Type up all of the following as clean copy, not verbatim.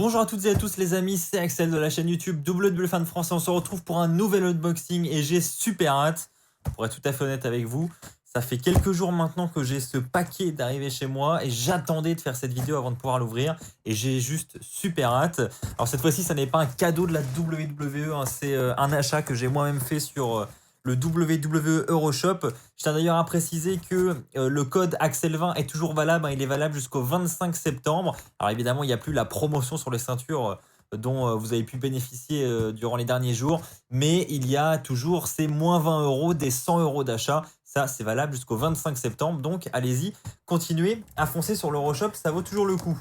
Bonjour à toutes et à tous les amis, c'est Axel de la chaîne YouTube WWFan France. On se retrouve pour un nouvel unboxing et j'ai super hâte. Pour être tout à fait honnête avec vous, ça fait quelques jours maintenant que j'ai ce paquet d'arriver chez moi et j'attendais de faire cette vidéo avant de pouvoir l'ouvrir et j'ai juste super hâte. Alors cette fois-ci, ça n'est pas un cadeau de la WWE, hein, c'est un achat que j'ai moi-même fait sur le WWE Euroshop. Je tiens d'ailleurs à préciser que le code Axel20 est toujours valable, hein, il est valable jusqu'au 25 septembre. Alors évidemment, il n'y a plus la promotion sur les ceintures dont vous avez pu bénéficier durant les derniers jours, mais il y a toujours ces moins 20 € des 100 € d'achat. Ça, c'est valable jusqu'au 25 septembre, donc allez-y, continuez à foncer sur l'Euroshop, ça vaut toujours le coup.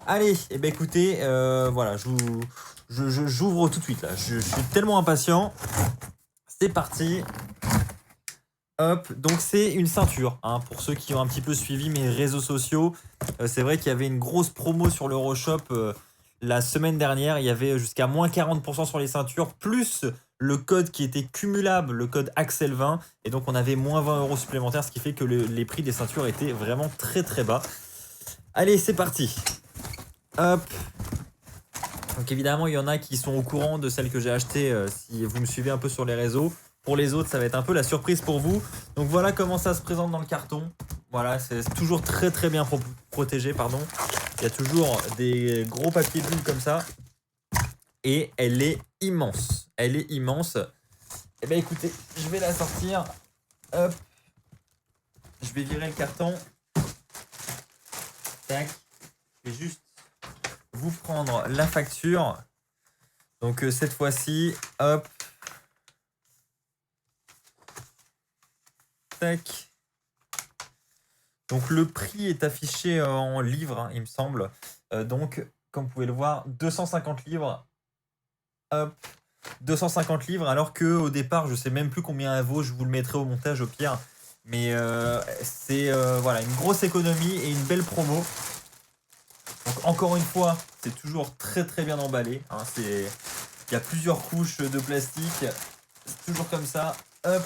Allez, eh ben écoutez, voilà, j'ouvre tout de suite là, je suis tellement impatient. C'est parti. Hop, donc c'est une ceinture, hein, pour ceux qui ont un petit peu suivi mes réseaux sociaux. C'est vrai qu'il y avait une grosse promo sur l'Euroshop la semaine dernière. Il y avait jusqu'à moins 40% sur les ceintures, plus le code qui était cumulable, le code Axel20. Et donc on avait moins 20 € supplémentaires, ce qui fait que les prix des ceintures étaient vraiment très très bas. Allez, c'est parti. Hop. Donc évidemment, il y en a qui sont au courant de celles que j'ai achetées si vous me suivez un peu sur les réseaux. Pour les autres, ça va être un peu la surprise pour vous. Donc voilà comment ça se présente dans le carton. Voilà, c'est toujours très très bien protégé, pardon. Il y a toujours des gros papiers bulles comme ça. Et elle est immense. Elle est immense. Eh bien écoutez, je vais la sortir. Hop. Je vais virer le carton. Tac. Je vais juste vous prendre la facture. Donc cette fois-ci, hop. Tac. Donc le prix est affiché en livres, hein, il me semble. Donc, comme vous pouvez le voir, 250 livres. Hop. 250 livres, alors que au départ, je sais même plus combien elle vaut. Je vous le mettrai au montage au pire. Mais c'est voilà, une grosse économie et une belle promo. Donc encore une fois, c'est toujours très très bien emballé, hein, il y a plusieurs couches de plastique. C'est toujours comme ça. Hop.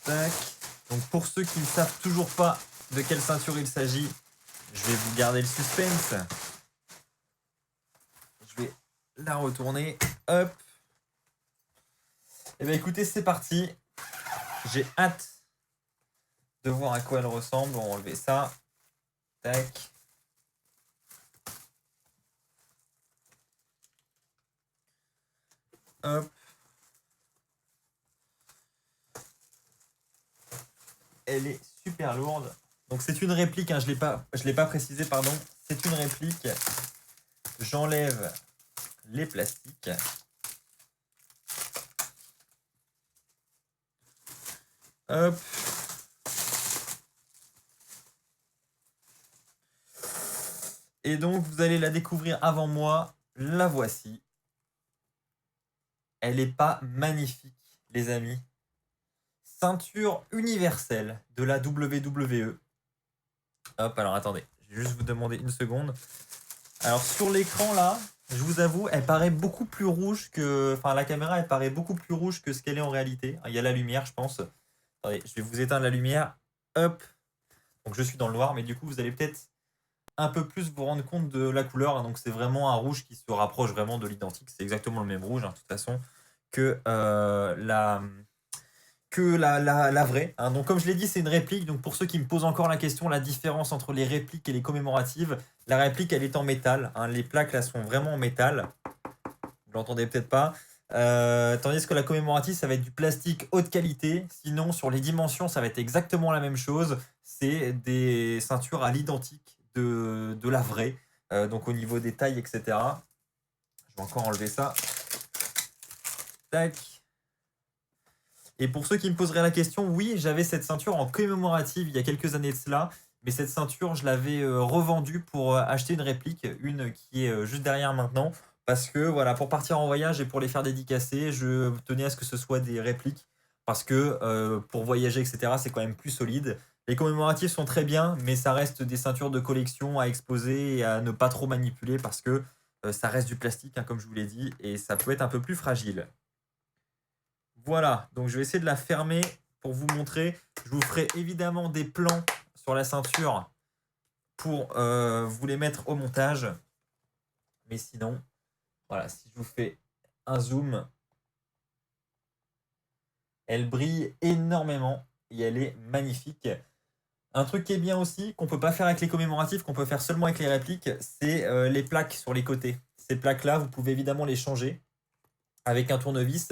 Tac. Donc pour ceux qui ne savent toujours pas de quelle ceinture il s'agit, je vais vous garder le suspense. Je vais la retourner. Hop. Et bien écoutez, c'est parti. J'ai hâte de voir à quoi elle ressemble. On va enlever ça. Tac. Hop. Elle est super lourde. Donc c'est une réplique, hein, je l'ai pas précisé, pardon. C'est une réplique. J'enlève les plastiques. Hop. Et donc vous allez la découvrir avant moi. La voici. Elle n'est pas magnifique, les amis. Ceinture universelle de la WWE. Hop, alors attendez, je vais juste vous demander une seconde. Alors sur l'écran là, je vous avoue, elle paraît beaucoup plus rouge que... Enfin, la caméra, elle paraît beaucoup plus rouge que ce qu'elle est en réalité. Il y a la lumière, je pense. Attendez, je vais vous éteindre la lumière. Hop. Donc je suis dans le noir, mais du coup, vous allez peut-être un peu plus vous rendre compte de la couleur. Donc c'est vraiment un rouge qui se rapproche vraiment de l'identique. C'est exactement le même rouge, hein, de toute façon, que la vraie, hein. Donc comme je l'ai dit, c'est une réplique. Donc pour ceux qui me posent encore la question, la différence entre les répliques et les commémoratives, la réplique, elle est en métal, hein. Les plaques là sont vraiment en métal. Vous l'entendez peut-être pas. Tandis que la commémorative, ça va être du plastique haute qualité. Sinon, sur les dimensions, ça va être exactement la même chose. C'est des ceintures à l'identique de la vraie. Donc au niveau des tailles, etc. Je vais encore enlever ça. Tac. Et pour ceux qui me poseraient la question, oui, j'avais cette ceinture en commémorative il y a quelques années de cela. Mais cette ceinture, je l'avais revendue pour acheter une réplique, une qui est juste derrière maintenant. Parce que voilà, pour partir en voyage et pour les faire dédicacer, je tenais à ce que ce soit des répliques. Parce que pour voyager, etc., c'est quand même plus solide. Les commémoratifs sont très bien, mais ça reste des ceintures de collection à exposer et à ne pas trop manipuler parce que ça reste du plastique, hein, comme je vous l'ai dit, et ça peut être un peu plus fragile. Voilà, donc je vais essayer de la fermer pour vous montrer. Je vous ferai évidemment des plans sur la ceinture pour vous les mettre au montage. Mais sinon, voilà, si je vous fais un zoom, elle brille énormément et elle est magnifique. Un truc qui est bien aussi, qu'on peut pas faire avec les commémoratifs, qu'on peut faire seulement avec les répliques, c'est les plaques sur les côtés. Ces plaques-là, vous pouvez évidemment les changer avec un tournevis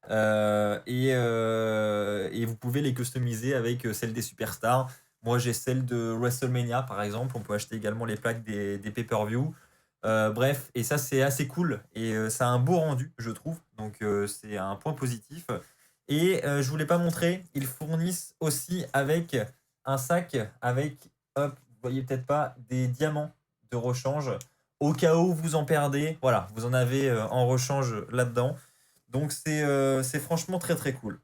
et vous pouvez les customiser avec celles des superstars. Moi, j'ai celle de WrestleMania, par exemple. On peut acheter également les plaques des pay-per-view. Bref, et ça, c'est assez cool. Et ça a un beau rendu, je trouve. Donc, c'est un point positif. Et je vous l'ai pas montré, ils fournissent aussi avec un sac avec, hop, vous voyez peut-être pas, des diamants de rechange. Au cas où vous en perdez, voilà, vous en avez en rechange là-dedans. Donc c'est franchement très très cool.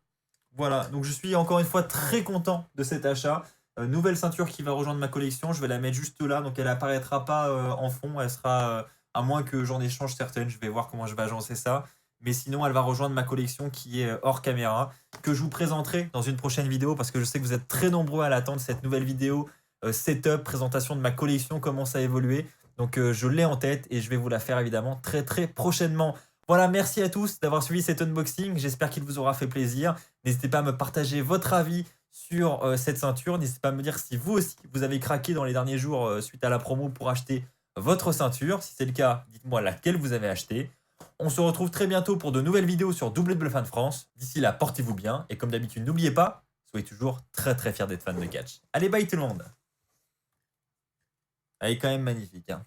Voilà, donc je suis encore une fois très content de cet achat. Nouvelle ceinture qui va rejoindre ma collection, je vais la mettre juste là, donc elle apparaîtra pas en fond, elle sera, à moins que j'en échange certaines, je vais voir comment je vais agencer ça. Mais sinon, elle va rejoindre ma collection qui est hors caméra, que je vous présenterai dans une prochaine vidéo, parce que je sais que vous êtes très nombreux à l'attendre, cette nouvelle vidéo setup, présentation de ma collection, comment ça a évolué. Donc je l'ai en tête et je vais vous la faire évidemment très très prochainement. Voilà, merci à tous d'avoir suivi cet unboxing, j'espère qu'il vous aura fait plaisir. N'hésitez pas à me partager votre avis sur cette ceinture, n'hésitez pas à me dire si vous aussi vous avez craqué dans les derniers jours suite à la promo pour acheter votre ceinture. Si c'est le cas, dites-moi laquelle vous avez acheté. On se retrouve très bientôt pour de nouvelles vidéos sur WWFan France. D'ici là, portez-vous bien. Et comme d'habitude, n'oubliez pas, soyez toujours très très fiers d'être fan de catch. Allez, bye tout le monde. Elle est quand même magnifique. Hein.